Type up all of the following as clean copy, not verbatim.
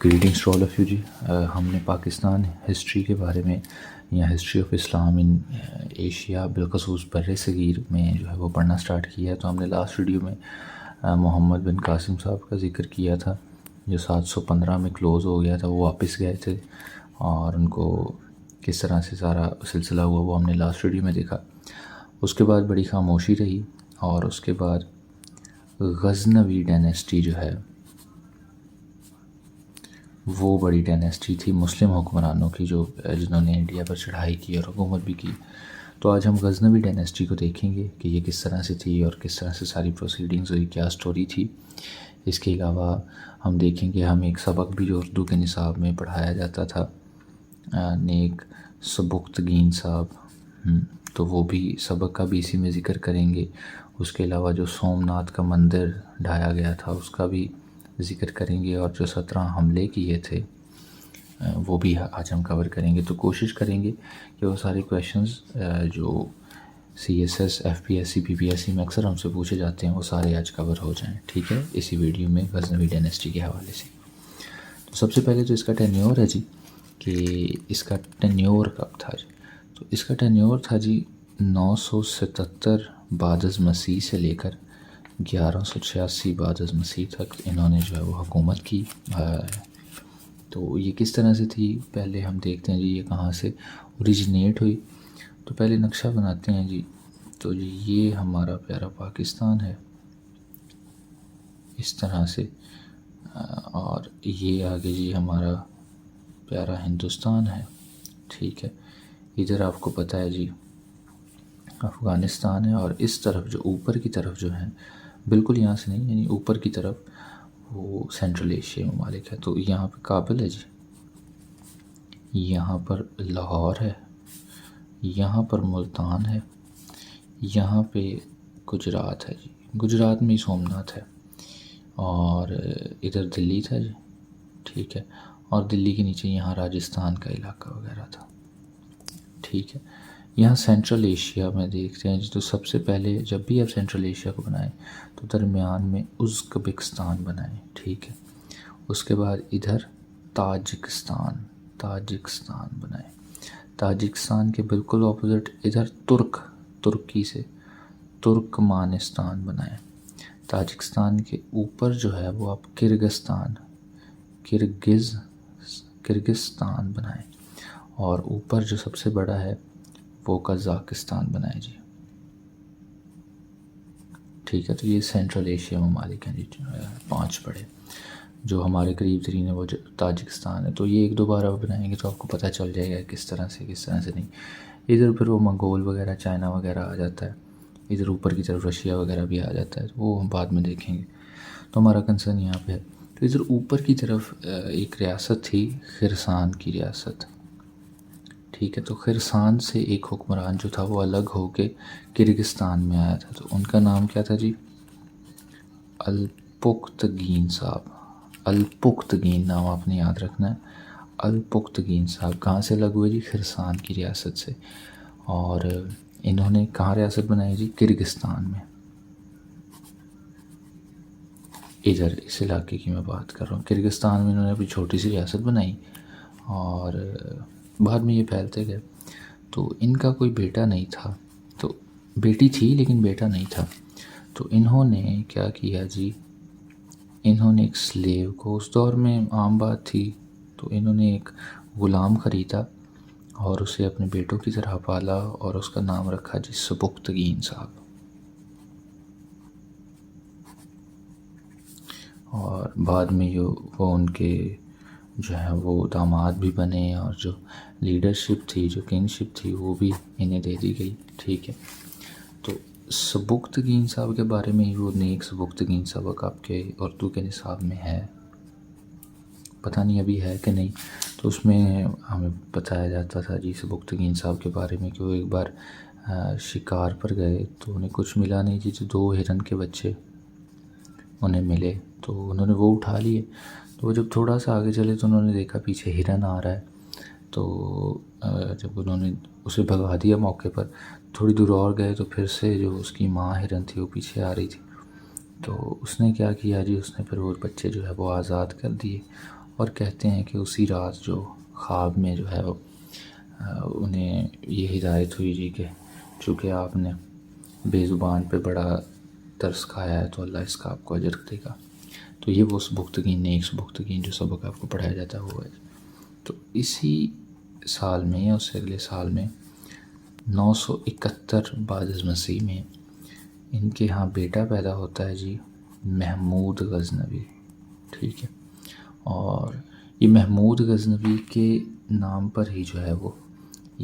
Greetings to all of you ji. ہم نے Pakistan history کے بارے میں یا history of Islam in Asia بالخصوص بر صغیر میں جو ہے وہ پڑھنا سٹارٹ کیا ہے. تو ہم نے لاسٹ ویڈیو میں محمد بن قاسم صاحب کا ذکر کیا تھا جو 715 میں کلوز ہو گیا تھا. وہ واپس گئے تھے اور ان کو کس طرح سے سارا سلسلہ ہوا وہ ہم نے لاسٹ ویڈیو میں دیکھا. اس کے بعد بڑی خاموشی رہی اور اس کے بعد غزنوی ڈائنیسٹی جو ہے وہ بڑی ڈائنیسٹی تھی مسلم حکمرانوں کی جو جنہوں نے انڈیا پر چڑھائی کی اور حکومت بھی کی. تو آج ہم غزنوی ڈائنیسٹی کو دیکھیں گے کہ یہ کس طرح سے تھی اور کس طرح سے ساری پروسیڈنگز ہوئی, کیا سٹوری تھی. اس کے علاوہ ہم دیکھیں گے ہم ایک سبق بھی جو اردو کے نصاب میں پڑھایا جاتا تھا نیک سبکتگین صاحب, تو وہ بھی سبق کا بھی اسی میں ذکر کریں گے. اس کے علاوہ جو سومناتھ کا مندر ڈھایا گیا تھا اس کا بھی ذکر کریں گے, اور جو 17 حملے کیے تھے وہ بھی آج ہم کور کریں گے. تو کوشش کریں گے کہ وہ سارے کویشچنز جو C S S F P S C P P S C میں اکثر ہم سے پوچھے جاتے ہیں وہ سارے آج کور ہو جائیں, ٹھیک ہے, اسی ویڈیو میں غزنوی ڈائنیسٹی کے حوالے سے. تو سب سے پہلے تو اس کا ٹینیور ہے جی کہ اس کا ٹینیور کب تھا جی. تو اس کا ٹینیور تھا جی 977 بعد از مسیح سے لے کر 1186 بعد از مسیح تک انہوں نے جو ہے وہ حکومت کی. تو یہ کس طرح سے تھی پہلے ہم دیکھتے ہیں جی یہ کہاں سے اوریجنیٹ ہوئی. تو پہلے نقشہ بناتے ہیں جی. تو جی یہ ہمارا پیارا پاکستان ہے اس طرح سے, اور یہ آگے جی ہمارا پیارا ہندوستان ہے, ٹھیک ہے. ادھر آپ کو پتہ ہے جی افغانستان ہے, اور اس طرف جو اوپر کی طرف جو ہے بالکل یہاں سے نہیں یعنی اوپر کی طرف وہ سینٹرل ایشیا ممالک ہے. تو یہاں پہ کابل ہے جی, یہاں پر لاہور ہے, یہاں پر ملتان ہے, یہاں پہ گجرات ہے جی, گجرات میں ہی سومناتھ ہے, اور ادھر دلی تھا جی, ٹھیک ہے, اور دلی کے نیچے یہاں راجستھان کا علاقہ وغیرہ تھا, ٹھیک ہے. یہاں سینٹرل ایشیا میں دیکھتے ہیں جی. تو سب سے پہلے جب بھی آپ سینٹرل ایشیا کو بنائیں تو درمیان میں ازبکستان بنائیں, ٹھیک ہے. اس کے بعد ادھر تاجکستان بنائیں. تاجکستان کے بالکل اپوزٹ ادھر ترکی سے ترکمانستان بنائیں. تاجکستان کے اوپر جو ہے وہ آپ کرگزستان بنائیں, اور اوپر جو سب سے بڑا ہے وہ قزاقستان بنائیں جی, ٹھیک ہے. تو یہ سینٹرل ایشیا ممالک ہیں جی 5 بڑے. جو ہمارے قریب ترین ہے وہ تاجکستان ہے. تو یہ ایک دو بار آپ بنائیں گے تو آپ کو پتہ چل جائے گا کس طرح سے نہیں. ادھر پھر وہ منگول وغیرہ چائنا وغیرہ آ جاتا ہے, ادھر اوپر کی طرف رشیا وغیرہ بھی آ جاتا ہے, تو وہ ہم بعد میں دیکھیں گے. تو ہمارا کنسرن یہاں پہ ہے. تو ادھر اوپر کی طرف ایک ریاست تھی خرسان کی ریاست, ٹھیک ہے. تو خرسان سے ایک حکمران جو تھا وہ الگ ہو کے کرگستان میں آیا تھا. تو ان کا نام کیا تھا جی, الپختگین صاحب. الپختگین نام آپ نے یاد رکھنا ہے. الپختگین صاحب کہاں سے الگ ہوئے جی, خرسان کی ریاست سے. اور انہوں نے کہاں ریاست بنائی جی, کرگستان میں. ادھر اس علاقے کی میں بات کر رہا ہوں. کرگستان میں انہوں نے اپنی چھوٹی سی ریاست بنائی اور بعد میں یہ پھیلتے گئے. تو ان کا کوئی بیٹا نہیں تھا, تو بیٹی تھی لیکن بیٹا نہیں تھا. تو انہوں نے کیا کیا جی, انہوں نے ایک سلیو کو, اس دور میں عام بات تھی, تو انہوں نے ایک غلام خریدا اور اسے اپنے بیٹوں کی طرح پالا اور اس کا نام رکھا جی سبکتگین صاحب. اور بعد میں وہ ان کے جو ہے وہ داماد بھی بنے, اور جو لیڈرشپ تھی جو کنگشپ تھی وہ بھی انہیں دے دی گئی, ٹھیک ہے. تو سبکتگین صاحب کے بارے میں وہ نیک سبکتگین سبق آپ کے اردو کے نصاب میں ہے, پتہ نہیں ابھی ہے کہ نہیں. تو اس میں ہمیں بتایا جاتا تھا جی سبکتگین صاحب کے بارے میں کہ وہ ایک بار شکار پر گئے تو انہیں کچھ ملا نہیں جی. تو 2 ہرن کے بچے انہیں ملے تو انہوں نے وہ اٹھا لیے. تو وہ جب تھوڑا سا آگے چلے تو انہوں نے دیکھا پیچھے ہرن آ رہا ہے. تو جب انہوں نے اسے بھگا دیا موقع پر, تھوڑی دور اور گئے تو پھر سے جو اس کی ماں ہرن تھی وہ پیچھے آ رہی تھی. تو اس نے کیا کیا جی, اس نے پھر وہ بچے جو ہے وہ آزاد کر دیے اور کہتے ہیں کہ اسی رات جو خواب میں جو ہے وہ انہیں یہ ہدایت ہوئی جی کہ چونکہ آپ نے بے زبان پہ بڑا ترس کھایا ہے تو اللہ اس کا آپ کو اجر دے گا. تو یہ وہ سبکتگین نیک سبکتگین جو سبق آپ کو پڑھایا جاتا ہے وہ ہے. تو اسی سال میں یا اس سے اگلے سال میں 971 بعد از مسیح میں ان کے ہاں بیٹا پیدا ہوتا ہے جی محمود غزنوی. ٹھیک ہے. اور یہ محمود غزنوی کے نام پر ہی جو ہے وہ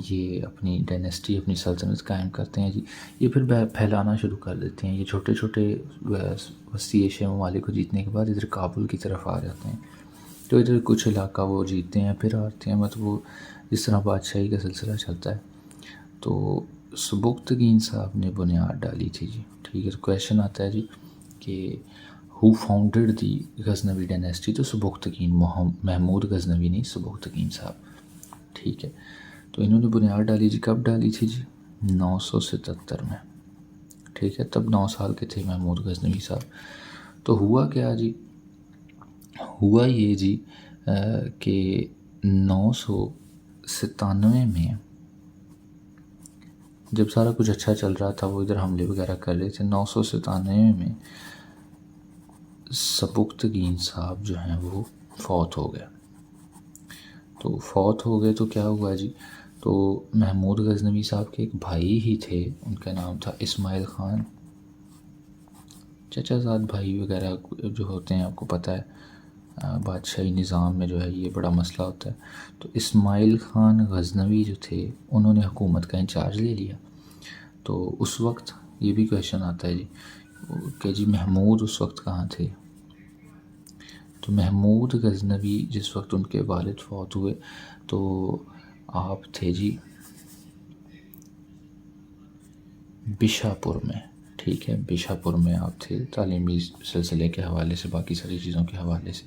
یہ اپنی ڈائنیسٹی اپنی سلطنت قائم کرتے ہیں جی. یہ پھر پھیلانا شروع کر دیتے ہیں. یہ چھوٹے چھوٹے وسطی ایشیا ممالک کو جیتنے کے بعد ادھر کابل کی طرف آ جاتے ہیں. تو ادھر کچھ علاقہ وہ جیتتے ہیں پھر آتے ہیں. مطلب وہ جس طرح بادشاہی کا سلسلہ چلتا ہے. تو سبکتگین صاحب نے بنیاد ڈالی تھی جی. ٹھیک ہے. تو کویشچن آتا ہے جی کہ ہو فاؤنڈیڈ دی غزنوی ڈائنیسٹی. تو سبکتگین محمود غزنوی نہیں سبکتگین صاحب. ٹھیک ہے. تو انہوں نے بنیاد ڈالی جی. کب ڈالی تھی جی 977 میں. ٹھیک ہے. تب 9 سال کے تھے محمود غزنوی صاحب. تو ہوا کیا جی ہوا یہ جی کہ 997 میں جب سارا کچھ اچھا چل رہا تھا وہ ادھر حملے وغیرہ کر رہے تھے. 997 میں سبکتگین صاحب جو ہیں وہ فوت ہو گئے. تو فوت ہو گئے تو کیا ہوا جی تو محمود غزنوی صاحب کے ایک بھائی ہی تھے. ان کا نام تھا اسماعیل خان. چچا زاد بھائی وغیرہ جو ہوتے ہیں آپ کو پتہ ہے بادشاہی نظام میں جو ہے یہ بڑا مسئلہ ہوتا ہے. تو اسماعیل خان غزنوی جو تھے انہوں نے حکومت کا انچارج لے لیا. تو اس وقت یہ بھی کویشچن آتا ہے جی کہ جی محمود اس وقت کہاں تھے. تو محمود غزنوی جس وقت ان کے والد فوت ہوئے تو آپ تھے جی بشاپور میں. ٹھیک ہے. بشاپور میں آپ تھے تعلیمی سلسلے کے حوالے سے باقی ساری چیزوں کے حوالے سے.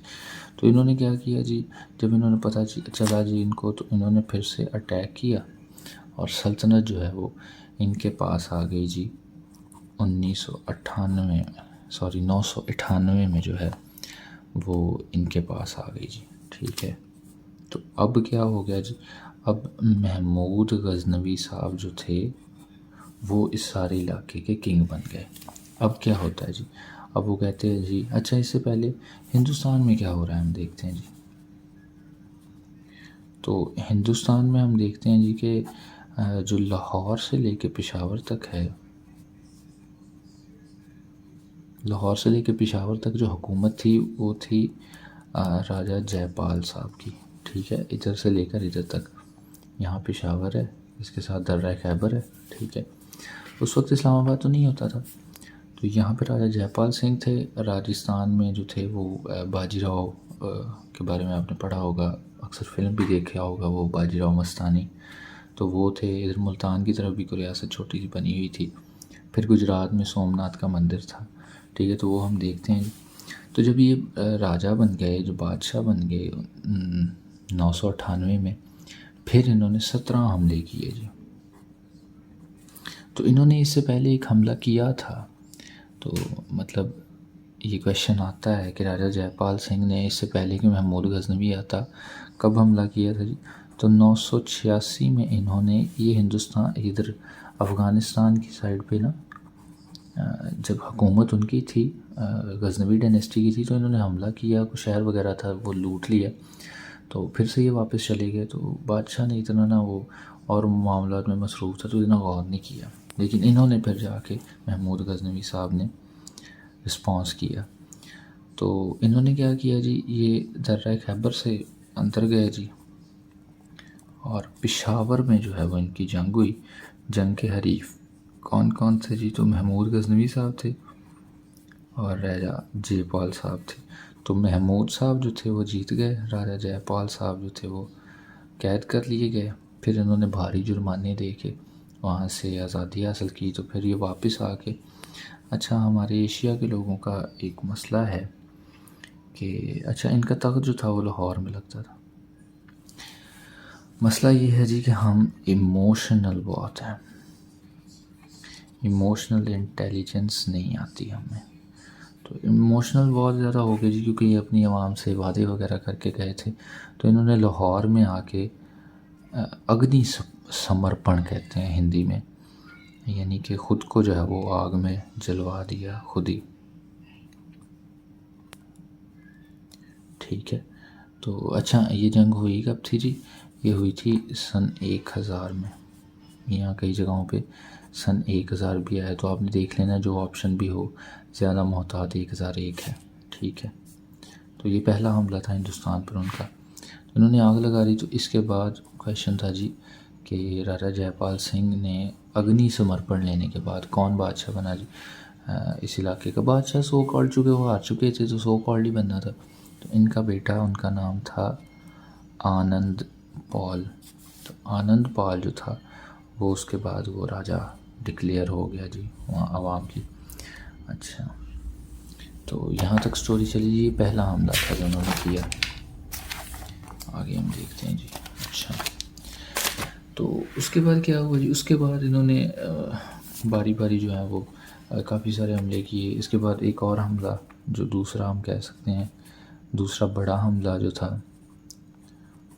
تو انہوں نے کیا کیا جی جب انہوں نے پتہ چلا جی ان کو تو انہوں نے پھر سے اٹیک کیا اور سلطنت جو ہے وہ ان کے پاس آ گئی جی 998 میں جو ہے وہ ان کے پاس آ گئی جی. ٹھیک ہے. تو اب کیا ہو گیا جی اب محمود غزنوی صاحب جو تھے وہ اس سارے علاقے کے کنگ بن گئے. اب کیا ہوتا ہے جی اب وہ کہتے ہیں جی اچھا اس سے پہلے ہندوستان میں کیا ہو رہا ہے ہم دیکھتے ہیں جی. تو ہندوستان میں ہم دیکھتے ہیں جی کہ جو لاہور سے لے کے پشاور تک ہے لاہور سے لے کے پشاور تک جو حکومت تھی وہ تھی راجہ جے پال صاحب کی. ٹھیک ہے. ادھر سے لے کر ادھر تک یہاں پشاور ہے اس کے ساتھ درہ خیبر ہے. ٹھیک ہے. اس وقت اسلام آباد تو نہیں ہوتا تھا. تو یہاں پہ راجہ جے پال سنگھ تھے. راجستھان میں جو تھے وہ باجی راؤ کے بارے میں آپ نے پڑھا ہوگا اکثر فلم بھی دیکھا ہوگا وہ باجی راؤ مستانی. تو وہ تھے. ادھر ملتان کی طرف بھی کوئی ریاست چھوٹی سی بنی ہوئی تھی. پھر گجرات میں سومناتھ کا مندر تھا. ٹھیک ہے. تو وہ ہم دیکھتے ہیں. تو جب یہ راجہ بن گئے جو بادشاہ بن گئے 998 میں پھر انہوں نے 17 حملے کیے جی. تو انہوں نے اس سے پہلے ایک حملہ کیا تھا. تو مطلب یہ کویشچن آتا ہے کہ راجہ جے پال سنگھ نے اس سے پہلے کہ محمود غزنوی آتا کب حملہ کیا تھا جی تو 986 میں انہوں نے یہ ہندوستان ادھر افغانستان کی سائڈ پہ نا جب حکومت ان کی تھی غزنوی ڈائنیسٹی کی تھی تو انہوں نے حملہ کیا. کوئی شہر وغیرہ تھا وہ لوٹ لیا. تو پھر سے یہ واپس چلے گئے. تو بادشاہ نے اتنا نا وہ اور معاملات میں مصروف تھا تو اتنا غور نہیں کیا. لیکن انہوں نے پھر جا کے محمود غزنوی صاحب نے رسپانس کیا. تو انہوں نے کیا کیا جی یہ درہ خیبر سے اندر گئے جی اور پشاور میں جو ہے وہ ان کی جنگ ہوئی. جنگ کے حریف کون کون تھے جی تو محمود غزنوی صاحب تھے اور راجہ جے پال صاحب تھے. تو محمود صاحب جو تھے وہ جیت گئے. راجہ جے پال صاحب جو تھے وہ قید کر لیے گئے. پھر انہوں نے بھاری جرمانے دے کے وہاں سے آزادی حاصل کی. تو پھر یہ واپس آ کے اچھا ہمارے ایشیا کے لوگوں کا ایک مسئلہ ہے کہ اچھا ان کا تخت جو تھا وہ لاہور میں لگتا تھا. مسئلہ یہ ہے جی کہ ہم ایموشنل بہت ہیں. ایموشنل انٹیلیجنس نہیں آتی ہمیں. تو ایموشنل بہت زیادہ ہو گئے جی، کیونکہ یہ اپنی عوام سے وعدے وغیرہ کر کے گئے تھے. تو انہوں نے لاہور میں آ کے اگنی سمرپن کہتے ہیں ہندی میں، یعنی کہ خود کو جو ہے وہ آگ میں جلوا دیا خود ہی. ٹھیک ہے. تو اچھا یہ جنگ ہوئی کب تھی جی؟ یہ ہوئی تھی سن 1000 میں. یہاں کئی جگہوں پہ سن 1000 بھی آیا، تو آپ نے دیکھ لینا جو آپشن بھی ہو زیادہ محتاط 1001 ہے. ٹھیک ہے. تو یہ پہلا حملہ تھا ہندوستان پر ان کا. انہوں نے آگ لگا دی. تو اس کے بعد کویشچن تھا جی کہ راجا جے پال سنگھ نے اگنی سمرپن لینے کے بعد کون بادشاہ بنا جی؟ اس علاقے کا بادشاہ سو کالڈ چکے وہ ہار چکے تھے، تو سو کالڈ ہی بننا تھا. تو ان کا بیٹا، ان کا نام تھا آنند پال. تو آنند پال جو تھا وہ اس کے بعد وہ راجا ڈکلیئر ہو گیا جی وہاں عوام کی. اچھا تو یہاں تک سٹوری چلی جی. یہ پہلا حملہ تھا جو انہوں نے کیا. آگے ہم دیکھتے ہیں جی. اچھا تو اس کے بعد کیا ہوا جی؟ اس کے بعد انہوں نے باری باری جو ہے وہ کافی سارے حملے کیے. اس کے بعد ایک اور حملہ جو دوسرا ہم کہہ سکتے ہیں دوسرا بڑا حملہ جو تھا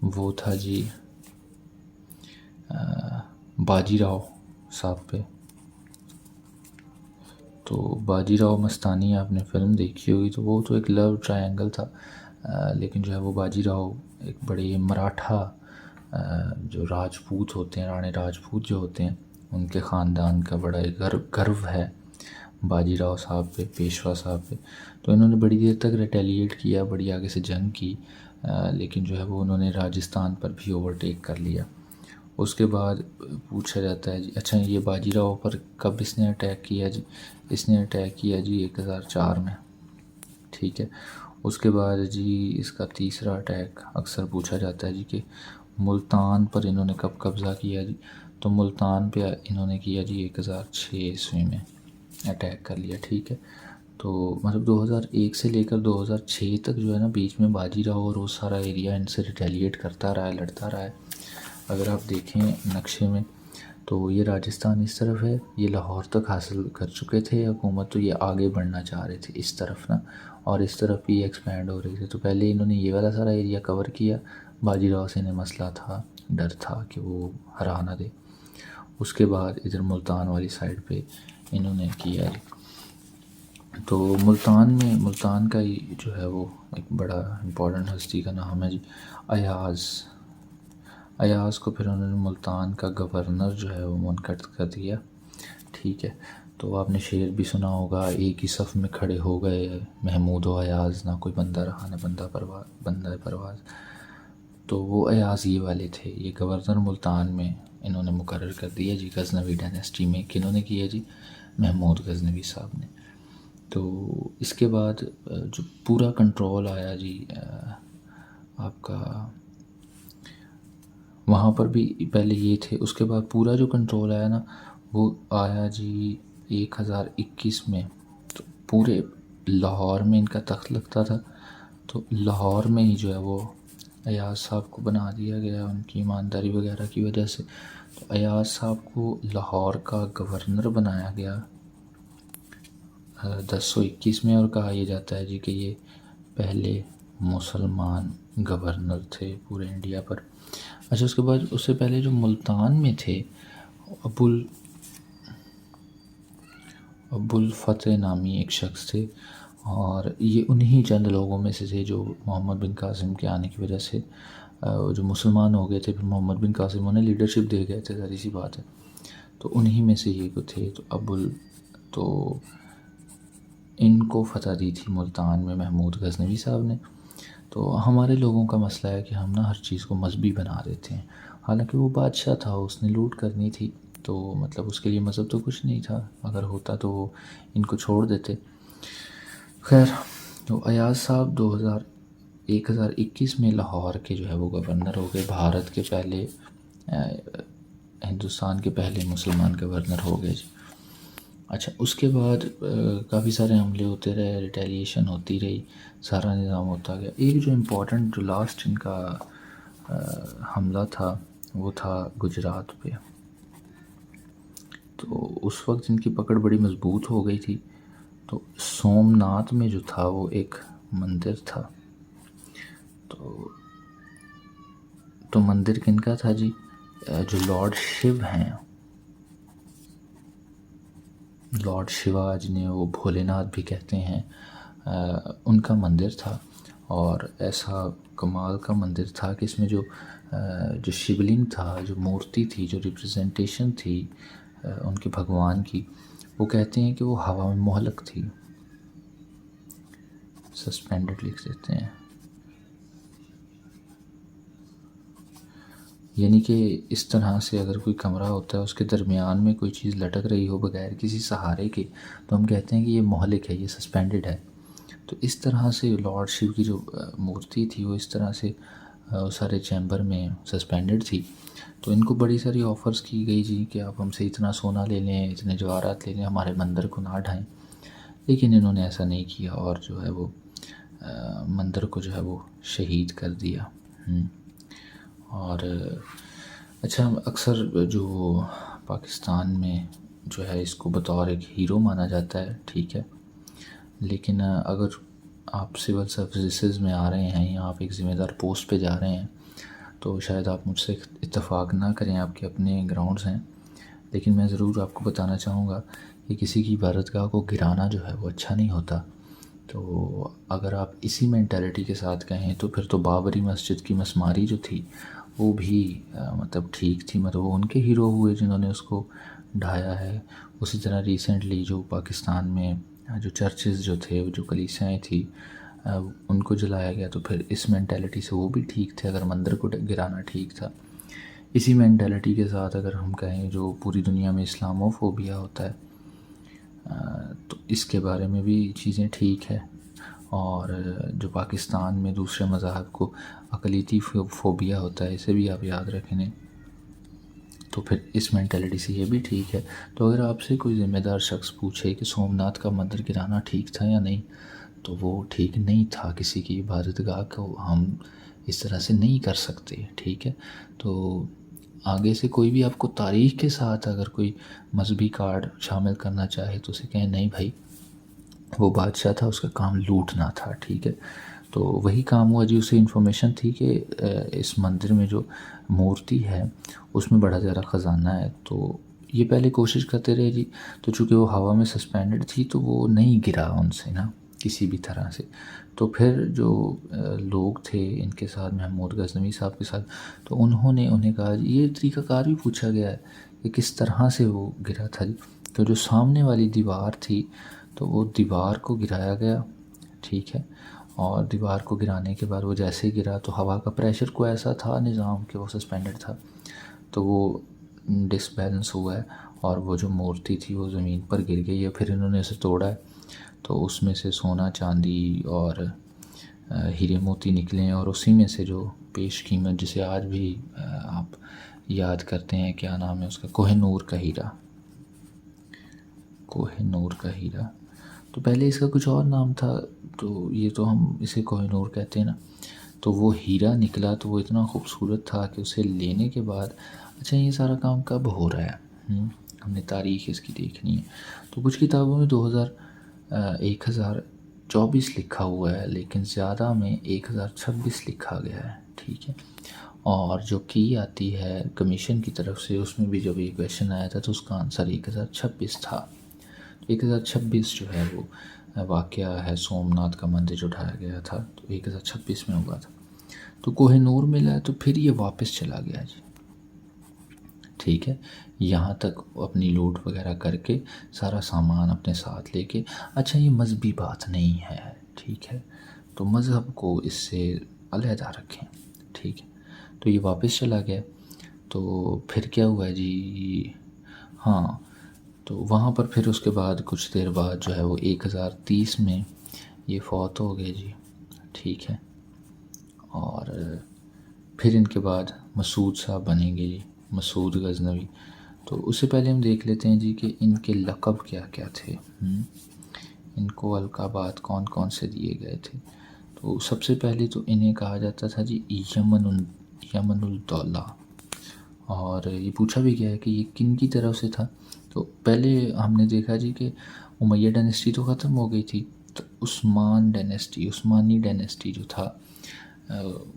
وہ تھا جی باجی راؤ صاحب پہ. تو باجی راؤ مستانی آپ نے فلم دیکھی ہوگی، تو وہ تو ایک لو ٹرائنگل تھا، لیکن جو ہے وہ باجی راؤ ایک بڑے مراٹھا جو راجپوت ہوتے ہیں، رانے راجپوت جو ہوتے ہیں، ان کے خاندان کا بڑا ایک گرو ہے باجی راؤ صاحب پہ، پیشوا صاحب پہ. تو انہوں نے بڑی دیر تک ریٹیلیٹ کیا، بڑی آگے سے جنگ کی، لیکن جو ہے وہ انہوں نے راجستھان پر بھی اوورٹیک کر لیا. اس کے بعد پوچھا جاتا ہے جی اچھا یہ باجی راؤ پر کب اس نے اٹیک کیا جی؟ اس نے اٹیک کیا جی 1004 میں. ٹھیک ہے. اس کے بعد جی اس کا تیسرا اٹیک اکثر پوچھا جاتا ہے جی کہ ملتان پر انہوں نے کب قبضہ کیا جی؟ تو ملتان پہ انہوں نے کیا جی 1006 عیسوی میں اٹیک کر لیا. ٹھیک ہے. تو مطلب 2001 سے لے کر 2006 تک جو ہے نا بیچ میں باجی راؤ اور وہ سارا ایریا ان سے ریٹیلیٹ کرتا رہا ہے، لڑتا رہا ہے. اگر آپ دیکھیں نقشے میں تو یہ راجستھان اس طرف ہے، یہ لاہور تک حاصل کر چکے تھے حکومت، تو یہ آگے بڑھنا چاہ رہے تھے اس طرف نا، اور اس طرف بھی ایکسپینڈ ہو رہی تھے. تو پہلے انہوں نے یہ والا سارا ایریا کور کیا. باجی راؤ سے انہیں مسئلہ تھا، ڈر تھا کہ وہ ہرا نہ دے. اس کے بعد ادھر ملتان والی سائڈ پہ انہوں نے کیا جی. تو ملتان کا جو ہے وہ ایک بڑا امپورٹنٹ ہستی کا نام ہے جی ایاز کو پھر انہوں نے ملتان کا گورنر جو ہے وہ منعقد کر دیا. ٹھیک ہے. تو آپ نے شعر بھی سنا ہوگا، ایک ہی صف میں کھڑے ہو گئے محمود و ایاز، نہ کوئی بندہ رہا نہ بندہ پرواز. تو وہ ایاز یہ والے تھے، یہ گورنر ملتان میں انہوں نے مقرر کر دیا جی غزنوی ڈائنیسٹی میں. کنہوں نے کیا جی؟ محمود غزنوی صاحب نے. تو اس کے بعد جو پورا کنٹرول آیا جی آپ کا وہاں پر بھی پہلے یہ تھے، اس کے بعد پورا جو کنٹرول آیا نا وہ آیا جی 1021 میں. تو پورے لاہور میں ان کا تخت لگتا تھا، تو لاہور میں ہی جو ہے وہ ایاز صاحب کو بنا دیا گیا ان کی ایمانداری وغیرہ کی وجہ سے. تو ایاز صاحب کو لاہور کا گورنر بنایا گیا 1021 میں، اور کہا یہ جاتا ہے جی کہ یہ پہلے مسلمان گورنر تھے پورے انڈیا پر. اچھا اس کے بعد اس سے پہلے جو ملتان میں تھے ابو الفتح نامی ایک شخص تھے، اور یہ انہی چند لوگوں میں سے تھے جو محمد بن قاسم کے آنے کی وجہ سے جو مسلمان ہو گئے تھے. پھر محمد بن قاسم انہیں لیڈرشپ دے گئے تھے، ظاہر سی بات ہے. تو انہی میں سے یہ کو تھے. تو ان کو فتح دی تھی ملتان میں محمود غزنوی صاحب نے. تو ہمارے لوگوں کا مسئلہ ہے کہ ہم نا ہر چیز کو مذہبی بنا دیتے ہیں، حالانکہ وہ بادشاہ تھا، اس نے لوٹ کرنی تھی، تو مطلب اس کے لیے مذہب تو کچھ نہیں تھا. اگر ہوتا تو وہ ان کو چھوڑ دیتے. خیر تو ایاز صاحب 1021 میں لاہور کے جو ہے وہ گورنر ہو گئے، بھارت کے پہلے ہندوستان کے پہلے مسلمان گورنر ہو گئے جی. اچھا اس کے بعد کافی سارے حملے ہوتے رہے، ریٹیلیشن ہوتی رہی، سارا نظام ہوتا گیا. ایک جو امپورٹنٹ جو لاسٹ ان کا حملہ تھا وہ تھا گجرات پہ. تو اس وقت ان کی پکڑ بڑی مضبوط ہو گئی تھی. تو سومناتھ میں جو تھا وہ ایک مندر تھا. تو مندر کن کا تھا جی؟ جو لارڈ شیو ہیں، لارڈ شیوا جنہیں وہ بھولے ناتھ بھی کہتے ہیں، ان کا مندر تھا. اور ایسا کمال کا مندر تھا کہ اس میں جو شیولنگ تھا، جو مورتی تھی، جو ریپرزنٹیشن تھی ان کے بھگوان کی، وہ کہتے ہیں کہ وہ ہوا میں معلق تھی. سسپینڈڈ لکھ دیتے ہیں، یعنی کہ اس طرح سے اگر کوئی کمرہ ہوتا ہے، اس کے درمیان میں کوئی چیز لٹک رہی ہو بغیر کسی سہارے کے، تو ہم کہتے ہیں کہ یہ معلق ہے، یہ سسپینڈڈ ہے. تو اس طرح سے لارڈ شیو کی جو مورتی تھی وہ اس طرح سے سارے چیمبر میں سسپینڈڈ تھی. تو ان کو بڑی ساری آفرز کی گئی جی کہ آپ ہم سے اتنا سونا لے لیں، اتنے جواہرات لے لیں، ہمارے مندر کو نہ ڈھائیں. لیکن انہوں نے ایسا نہیں کیا اور جو ہے وہ مندر کو جو ہے وہ شہید کر دیا. اور اچھا، اکثر جو پاکستان میں جو ہے اس کو بطور ایک ہیرو مانا جاتا ہے، ٹھیک ہے، لیکن اگر آپ سول سروسز میں آ رہے ہیں یا آپ ایک ذمہ دار پوسٹ پہ جا رہے ہیں تو شاید آپ مجھ سے اتفاق نہ کریں، آپ کے اپنے گراؤنڈز ہیں، لیکن میں ضرور آپ کو بتانا چاہوں گا کہ کسی کی عبادتگاہ کو گرانا جو ہے وہ اچھا نہیں ہوتا. تو اگر آپ اسی مینٹیلٹی کے ساتھ کہیں تو پھر تو بابری مسجد کی مسماری جو تھی وہ بھی مطلب ٹھیک تھی، مطلب وہ ان کے ہیرو ہوئے جنہوں نے اس کو ڈھایا ہے. اسی طرح ریسنٹلی جو پاکستان میں جو چرچز جو تھے، جو کلیسیاں تھیں، ان کو جلایا گیا، تو پھر اس مینٹیلٹی سے وہ بھی ٹھیک تھے اگر مندر کو گرانا ٹھیک تھا. اسی مینٹیلٹی کے ساتھ اگر ہم کہیں جو پوری دنیا میں اسلامو فوبیا ہوتا ہے تو اس کے بارے میں بھی چیزیں ٹھیک ہے. اور جو پاکستان میں دوسرے مذاہب کو اقلیتی فوبیا ہوتا ہے، اسے بھی آپ یاد رکھیں، تو پھر اس مینٹیلٹی سے یہ بھی ٹھیک ہے. تو اگر آپ سے کوئی ذمہ دار شخص پوچھے کہ سومناتھ کا مندر گرانا ٹھیک تھا یا نہیں، تو وہ ٹھیک نہیں تھا. کسی کی عبادتگاہ کو ہم اس طرح سے نہیں کر سکتے، ٹھیک ہے. تو آگے سے کوئی بھی آپ کو تاریخ کے ساتھ اگر کوئی مذہبی کارڈ شامل کرنا چاہے تو اسے کہیں نہیں بھائی، وہ بادشاہ تھا، اس کا کام لوٹنا تھا، ٹھیک ہے. تو وہی کام ہوا جی. اسے انفارمیشن تھی کہ اس مندر میں جو مورتی ہے اس میں بڑا زیادہ خزانہ ہے. تو یہ پہلے کوشش کرتے رہے جی. تو چونکہ وہ ہوا میں سسپینڈڈ تھی تو وہ نہیں گرا ان سے نا کسی بھی طرح سے. تو پھر جو لوگ تھے ان کے ساتھ، محمود غزنوی صاحب کے ساتھ، تو انہوں نے انہیں کہا جی، یہ طریقہ کار بھی پوچھا گیا ہے کہ کس طرح سے وہ گرا تھا جی. تو جو سامنے والی دیوار تھی تو وہ دیوار کو گرایا گیا، ٹھیک ہے. اور دیوار کو گرانے کے بعد وہ جیسے ہی گرا تو ہوا کا پریشر کو ایسا تھا نظام کہ وہ سسپینڈڈ تھا، تو وہ ڈس بیلنس ہوا ہے اور وہ جو مورتی تھی وہ زمین پر گر گئی ہے. پھر انہوں نے اسے توڑا ہے تو اس میں سے سونا، چاندی اور ہیرے موتی نکلے ہیں. اور اسی میں سے جو پیش قیمت، جسے آج بھی آپ یاد کرتے ہیں، کیا نام ہے اس کا، کوہ نور کا ہیرا، کوہ نور کا ہیرا. تو پہلے اس کا کچھ اور نام تھا، تو یہ تو ہم اسے کوہ نور کہتے ہیں نا. تو وہ ہیرا نکلا تو وہ اتنا خوبصورت تھا کہ اسے لینے کے بعد، اچھا یہ سارا کام کب ہو رہا ہے، ہم نے تاریخ اس کی دیکھنی ہے. تو کچھ کتابوں میں 1024 لکھا ہوا ہے، لیکن زیادہ میں 1026 لکھا گیا ہے، ٹھیک ہے. اور جو کی آتی ہے کمیشن کی طرف سے، اس میں بھی جب یہ کویشچن آیا تھا تو اس کا آنسر 1026 تھا. 1026 جو ہے وہ واقعہ ہے سومناتھ کا مندر جو ڈھایا گیا تھا، تو 1026 میں ہوا تھا. تو کوہ نور ملا تو پھر یہ واپس چلا گیا جی، ٹھیک ہے. یہاں تک اپنی لوٹ وغیرہ کر کے سارا سامان اپنے ساتھ لے کے. اچھا یہ مذہبی بات نہیں ہے، ٹھیک ہے، تو مذہب کو اس سے علیحدہ رکھیں، ٹھیک ہے. تو یہ واپس چلا گیا. تو پھر کیا ہوا جی، ہاں، تو وہاں پر پھر اس کے بعد کچھ دیر بعد جو ہے وہ 1030 میں یہ فوت ہو گئے جی، ٹھیک ہے. اور پھر ان کے بعد مسعود صاحب بنیں گے جی، مسعود غزنوی. تو اس سے پہلے ہم دیکھ لیتے ہیں جی کہ ان کے لقب کیا کیا تھے، ان کو القابات کون کون سے دیے گئے تھے. تو سب سے پہلے تو انہیں کہا جاتا تھا جی یمن الدولہ. اور یہ پوچھا بھی گیا ہے کہ یہ کن کی طرف سے تھا. تو پہلے ہم نے دیکھا جی کہ امیہ ڈائنیسٹی تو ختم ہو گئی تھی، تو عثمانی ڈائنیسٹی جو تھا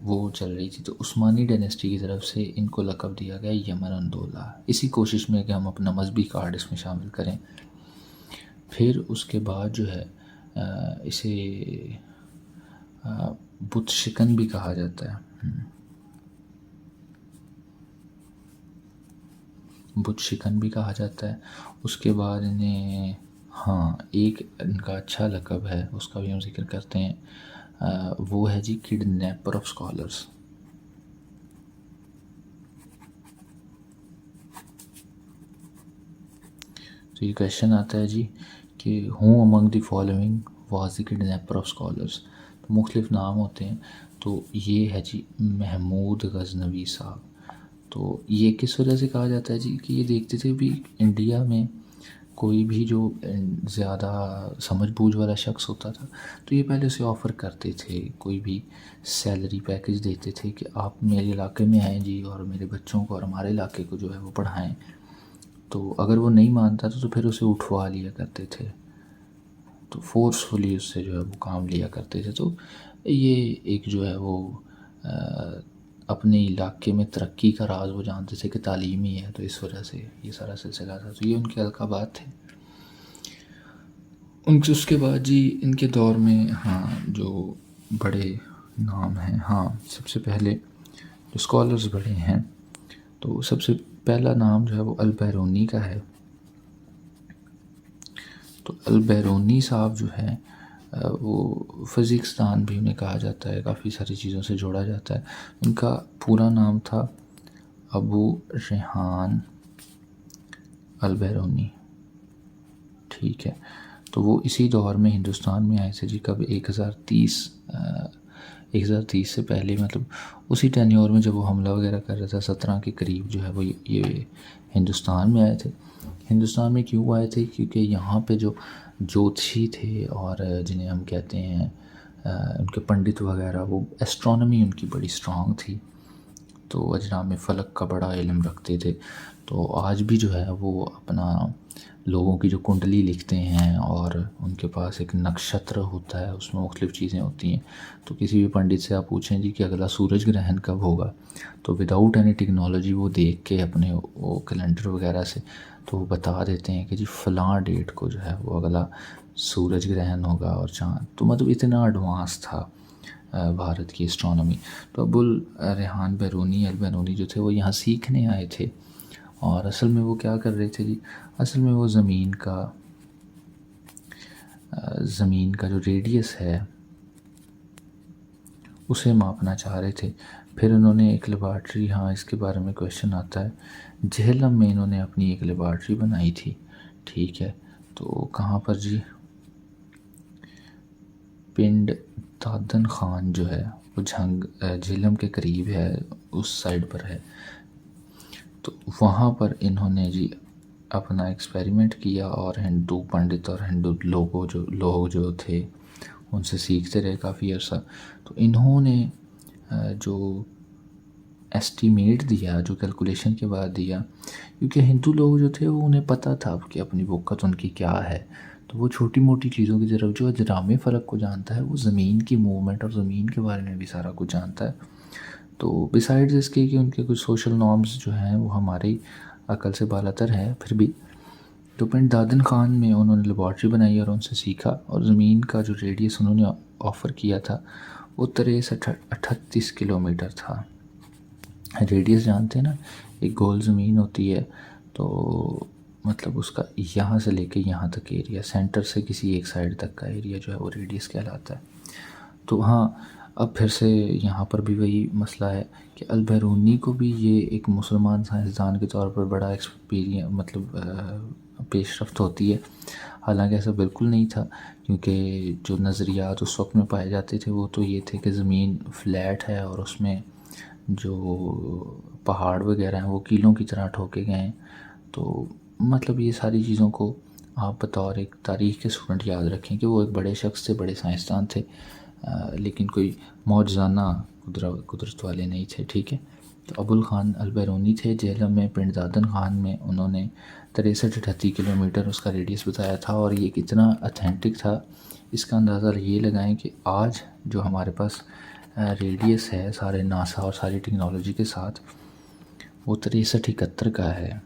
وہ چل رہی تھی، تو عثمانی ڈائنیسٹی کی طرف سے ان کو لقب دیا گیا یمن الدولہ، اسی کوشش میں کہ ہم اپنا مذہبی کارڈ اس میں شامل کریں۔ پھر اس کے بعد جو ہے اسے بت شکن بھی کہا جاتا ہے، بت شکن بھی کہا جاتا ہے۔ اس کے بعد انہیں ایک ان کا اچھا لقب ہے، اس کا بھی ہم ذکر کرتے ہیں، وہ ہے جی کڈنیپر آف اسکالرس۔ تو یہ کویشچن آتا ہے جی کہ who among the following was the kidnapper of scholars, تو مختلف نام ہوتے ہیں، تو یہ ہے جی محمود غزنوی صاحب۔ تو یہ کس وجہ سے کہا جاتا ہے جی کہ یہ دیکھتے تھے بھی انڈیا میں کوئی بھی جو زیادہ سمجھ بوجھ والا شخص ہوتا تھا تو یہ پہلے اسے آفر کرتے تھے، کوئی بھی سیلری پیکج دیتے تھے کہ آپ میرے علاقے میں آئیں جی اور میرے بچوں کو اور ہمارے علاقے کو جو ہے وہ پڑھائیں، تو اگر وہ نہیں مانتا تھا تو پھر اسے اٹھوا لیا کرتے تھے، تو فورسفلی اس سے جو ہے وہ کام لیا کرتے تھے۔ تو یہ ایک جو ہے وہ اپنے علاقے میں ترقی کا راز وہ جانتے تھے کہ تعلیم ہی ہے، تو اس وجہ سے یہ سارا سلسلہ تھا، تو یہ ان کے القابات تھے۔ اس کے بعد جی ان کے دور میں جو بڑے نام ہیں، سب سے پہلے جو اسکالرز بڑے ہیں، تو سب سے پہلا نام جو ہے وہ البیرونی کا ہے۔ تو البیرونی صاحب جو ہے وہ فزیکسدان بھی انہیں کہا جاتا ہے، کافی ساری چیزوں سے جوڑا جاتا ہے۔ ان کا پورا نام تھا ابو ریحان البیرونی، ٹھیک ہے۔ تو وہ اسی دور میں ہندوستان میں آئے تھے جی، کب 1030 سے پہلے، مطلب اسی ٹینیور میں جب وہ حملہ وغیرہ کر رہا تھا 17 کے قریب جو ہے وہ یہ ہندوستان میں آئے تھے۔ ہندوستان میں کیوں آئے تھے؟ کیونکہ یہاں پہ جو جوتشی تھے اور جنہیں ہم کہتے ہیں ان کے پنڈت وغیرہ، وہ ایسٹرونومی ان کی بڑی اسٹرانگ تھی، تو اجرام فلک کا بڑا علم رکھتے تھے۔ تو آج بھی جو ہے وہ اپنا لوگوں کی جو کنڈلی لکھتے ہیں اور ان کے پاس ایک نکشتر ہوتا ہے، اس میں مختلف چیزیں ہوتی ہیں، تو کسی بھی پنڈت سے آپ پوچھیں جی کہ اگلا سورج گرہن کب ہوگا، تو وداؤٹ اینی ٹیکنالوجی وہ دیکھ کے اپنے وہ کیلنڈر وغیرہ سے تو وہ بتا دیتے ہیں کہ جی فلاں ڈیٹ کو جو ہے وہ اگلا سورج گرہن ہوگا اور چاند، تو مطلب اتنا ایڈوانس تھا بھارت کی اسٹرانومی۔ تو ابو ریحان البیرونی جو تھے وہ یہاں سیکھنے آئے تھے، اور اصل میں وہ کیا کر رہے تھے جی، اصل میں وہ زمین کا جو ریڈیس ہے اسے ماپنا چاہ رہے تھے۔ پھر انہوں نے ایک لیبارٹری، اس کے بارے میں کویشچن آتا ہے، جہلم میں انہوں نے اپنی ایک لیبارٹری بنائی تھی، ٹھیک ہے۔ تو کہاں پر جی؟ پنڈ دادن خان جو ہے وہ جہلم کے قریب ہے، اس سائڈ پر ہے، تو وہاں پر انہوں نے جی اپنا ایکسپیریمنٹ کیا، اور ہندو پنڈت اور ہندو لوگ جو تھے ان سے سیکھتے رہے کافی عرصہ۔ تو انہوں نے جو ایسٹیمیٹ دیا، جو کیلکولیشن کے بعد دیا، کیونکہ ہندو لوگ جو تھے وہ انہیں پتہ تھا کہ اپنی وقت ان کی کیا ہے، تو وہ چھوٹی موٹی چیزوں کی طرف، جو اجرام فلک کو جانتا ہے وہ زمین کی موومنٹ اور زمین کے بارے میں بھی سارا کچھ جانتا ہے۔ تو بسائڈز اس کے کہ ان کے کچھ سوشل نارمز جو ہیں وہ ہماری عقل سے بالا تر ہے پھر بھی، تو پنڈ دادن خان میں انہوں نے لیبارٹری بنائی اور ان سے سیکھا، اور زمین کا جو ریڈیس انہوں نے آفر کیا تھا وہ 38 کلومیٹر تھا۔ ریڈیس جانتے ہیں نا، ایک گول زمین ہوتی ہے تو مطلب اس کا یہاں سے لے کے یہاں تک ایریا، سینٹر سے کسی ایک سائڈ تک کا ایریا جو ہے وہ ریڈیس کہلاتا ہے۔ تو اب پھر سے یہاں پر بھی وہی مسئلہ ہے کہ البیرونی کو بھی یہ ایک مسلمان سائنسدان کے طور پر بڑا پیش رفت ہوتی ہے، حالانکہ ایسا بالکل نہیں تھا، کیونکہ جو نظریات اس وقت میں پائے جاتے تھے وہ تو یہ تھے کہ زمین فلیٹ ہے اور اس میں جو پہاڑ وغیرہ ہیں وہ کیلوں کی طرح ٹھوکے گئے ہیں۔ تو مطلب یہ ساری چیزوں کو آپ بطور ایک تاریخ کے اسٹوڈنٹ یاد رکھیں کہ وہ ایک بڑے شخص تھے، بڑے سائنسدان تھے، لیکن کوئی معجزانہ قدرت والے نہیں تھے، ٹھیک ہے۔ تو ابو الخان البیرونی تھے جہلم میں پنڈ دادن خان میں، انہوں نے 63-38 کلومیٹر اس کا ریڈیس بتایا تھا، اور یہ کتنا اتھینٹک تھا اس کا اندازہ یہ لگائیں کہ آج جو ہمارے پاس ریڈیس ہے سارے ناسا اور ساری ٹیکنالوجی کے ساتھ، وہ 63-71 کا ہے،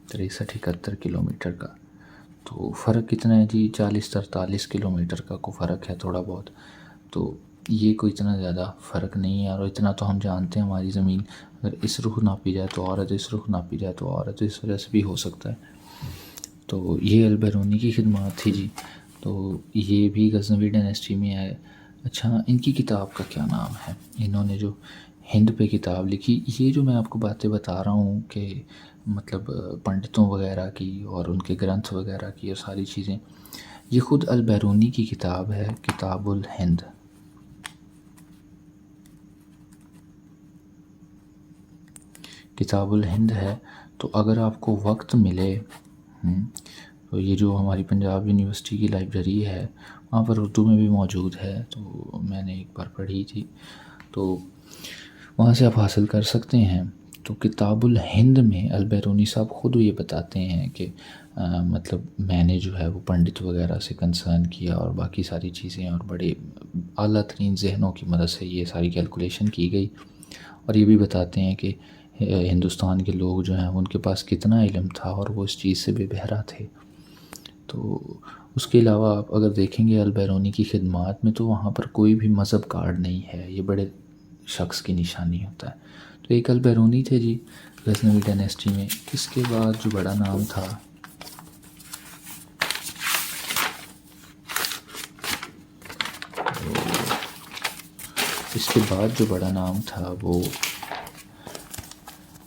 63-71 کلومیٹر کا۔ تو فرق کتنا ہے جی؟ 40-43 کلومیٹر کا کو فرق ہے تھوڑا بہت، تو یہ کوئی اتنا زیادہ فرق نہیں ہے، اور اتنا تو ہم جانتے ہیں ہماری زمین اگر اس رخ ناپی جائے تو عورت، اس رخ ناپی جائے تو عورت، اس وجہ سے بھی ہو سکتا ہے۔ تو یہ البیرونی کی خدمات تھی جی، تو یہ بھی غزنوی ڈائنیسٹی میں آئے۔ اچھا، ان کی کتاب کا کیا نام ہے؟ انہوں نے جو ہند پہ کتاب لکھی، یہ جو میں آپ کو باتیں بتا رہا ہوں کہ مطلب پنڈتوں وغیرہ کی اور ان کے گرنتھ وغیرہ کی اور ساری چیزیں، یہ خود البیرونی کی کتاب ہے، کتاب الہند۔ کتاب الہند ہے، تو اگر آپ کو وقت ملے تو یہ جو ہماری پنجاب یونیورسٹی کی لائبریری ہے وہاں پر اردو میں بھی موجود ہے، تو میں نے ایک بار پڑھی تھی، تو وہاں سے آپ حاصل کر سکتے ہیں۔ تو کتاب الہند میں البیرونی صاحب خود یہ بتاتے ہیں کہ مطلب میں نے جو ہے وہ پنڈت وغیرہ سے کنسرن کیا اور باقی ساری چیزیں، اور بڑے اعلیٰ ترین ذہنوں کی مدد سے یہ ساری کیلکولیشن کی گئی، اور یہ بھی بتاتے ہیں کہ ہندوستان کے لوگ جو ہیں ان کے پاس کتنا علم تھا اور وہ اس چیز سے بے بہرا تھے۔ تو اس کے علاوہ آپ اگر دیکھیں گے البیرونی کی خدمات میں، تو وہاں پر کوئی بھی مذہب کارڈ نہیں ہے، یہ بڑے شخص کی نشانی ہوتا ہے۔ تو ایک البیرونی تھے جی غزنوی ڈائنیسٹی میں۔ اس کے بعد جو بڑا نام تھا، وہ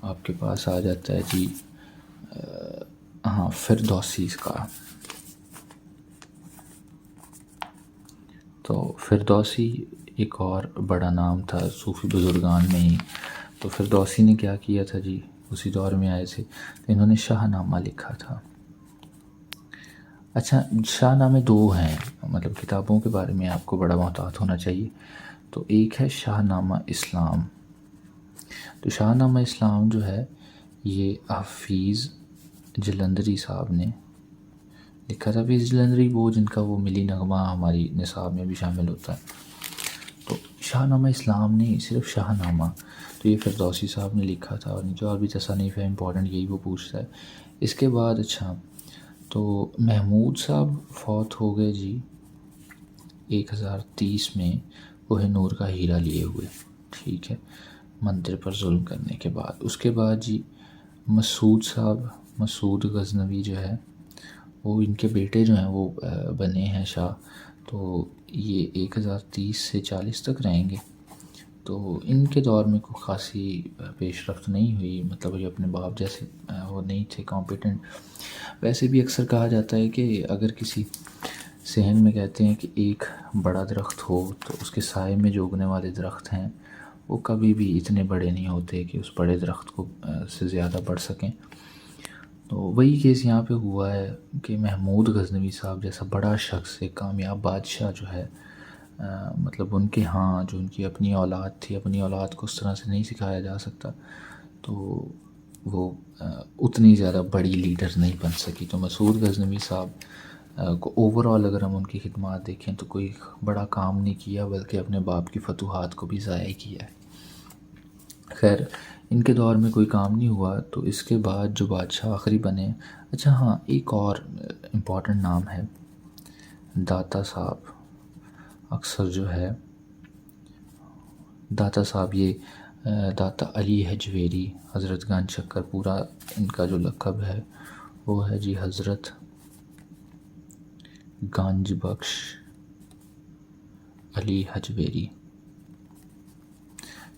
آپ کے پاس آ جاتا ہے جی فردوسی کا۔ تو فردوسی ایک اور بڑا نام تھا صوفی بزرگان میں ہی۔ تو فردوسی نے کیا کیا تھا جی؟ اسی دور میں آئے تھے، تو انہوں نے شاہ نامہ لکھا تھا۔ اچھا، شاہ نامے دو ہیں، مطلب کتابوں کے بارے میں آپ کو بڑا محتاط ہونا چاہیے۔ تو ایک ہے شاہ نامہ اسلام۔ تو شاہ نامہ اسلام جو ہے یہ حفیظ جلندری صاحب نے لکھا تھا۔ حفیظ جلندری وہ جن کا وہ ملی نغمہ ہماری نصاب میں بھی شامل ہوتا ہے۔ تو شاہ نامہ اسلام نہیں، صرف شاہ نامہ، تو یہ فردوسی صاحب نے لکھا تھا، اور جو اور بھی تصانیف ہے امپورٹنٹ یہی وہ پوچھتا ہے۔ اس کے بعد اچھا، تو محمود صاحب فوت ہو گئے جی 1030 میں، کوہ نور کا ہیرا لیے ہوئے، ٹھیک ہے، مندر پر ظلم کرنے کے بعد۔ اس کے بعد جی مسعود صاحب، مسعود غزنوی جو ہے وہ، ان کے بیٹے جو ہیں وہ بنے ہیں شاہ، تو یہ 1030 سے 40 تک رہیں گے۔ تو ان کے دور میں کوئی خاصی پیش رفت نہیں ہوئی، مطلب یہ اپنے باپ جیسے وہ نہیں تھے کمپیٹنٹ۔ ویسے بھی اکثر کہا جاتا ہے کہ اگر کسی صحن میں کہتے ہیں کہ ایک بڑا درخت ہو تو اس کے سائے میں جو اگنے والے درخت ہیں وہ کبھی بھی اتنے بڑے نہیں ہوتے کہ اس بڑے درخت کو سے زیادہ بڑھ سکیں۔ تو وہی کیس یہاں پہ ہوا ہے کہ محمود غزنوی صاحب جیسا بڑا شخص، ایک کامیاب بادشاہ جو ہے، مطلب ان کے ہاں جو ان کی اپنی اولاد تھی، اپنی اولاد کو اس طرح سے نہیں سکھایا جا سکتا، تو وہ اتنی زیادہ بڑی لیڈر نہیں بن سکی۔ تو مسعود غزنوی صاحب کو اوورآل اگر ہم ان کی خدمات دیکھیں تو کوئی بڑا کام نہیں کیا، بلکہ اپنے باپ کی فتوحات کو بھی ضائع کیا ہے۔ خیر، ان کے دور میں کوئی کام نہیں ہوا، تو اس کے بعد جو بادشاہ آخری بنے، اچھا ہاں ایک اور امپورٹنٹ نام ہے داتا صاحب۔ اکثر جو ہے داتا صاحب، یہ داتا علی حجویری، حضرت گنج شکر، پورا ان کا جو لقب ہے وہ ہے جی حضرت گنج بخش علی حجویری۔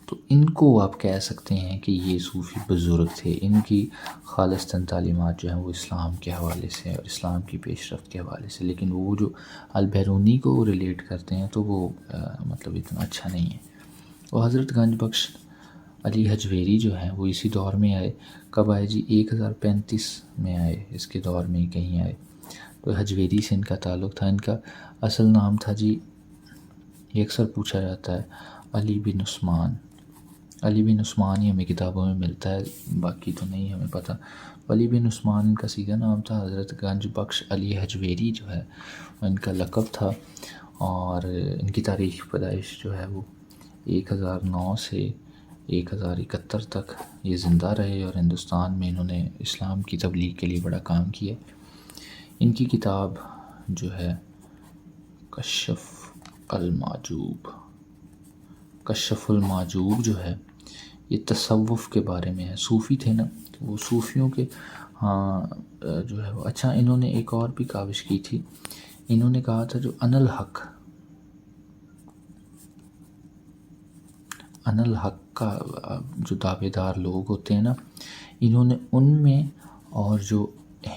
تو ان کو آپ کہہ سکتے ہیں کہ یہ صوفی بزرگ تھے، ان کی خالصتاً تعلیمات جو ہیں وہ اسلام کے حوالے سے اور اسلام کی پیش رفت کے حوالے سے، لیکن وہ جو البیرونی کو ریلیٹ کرتے ہیں تو وہ مطلب اتنا اچھا نہیں ہے۔ وہ حضرت گنج بخش علی حجویری جو ہیں وہ اسی دور میں آئے۔ کب آئے جی؟ 1035 میں آئے، اس کے دور میں ہی کہیں آئے۔ تو حجویری سے ان کا تعلق تھا۔ ان کا اصل نام تھا جی، یہ اکثر پوچھا جاتا ہے، علی بن عثمان، علی بن عثمان ہی ہمیں کتابوں میں ملتا ہے، باقی تو نہیں ہمیں پتہ۔ علی بن عثمان ان کا سیدھا نام تھا۔ حضرت گنج بخش علی حجویری جو ہے ان کا لقب تھا، اور ان کی تاریخ پیدائش جو ہے وہ 1009 سے 1071 تک یہ زندہ رہے، اور ہندوستان میں انہوں نے اسلام کی تبلیغ کے لیے بڑا کام کیا۔ ان کی کتاب جو ہے کشف المحجوب، کشف المحجوب جو ہے یہ تصوف کے بارے میں ہے۔ صوفی تھے نا، تو وہ صوفیوں کے جو ہے وہ اچھا، انہوں نے ایک اور بھی کاوش کی تھی۔ انہوں نے کہا تھا جو ان الحق کا جو دعوے دار لوگ ہوتے ہیں نا، انہوں نے ان میں اور جو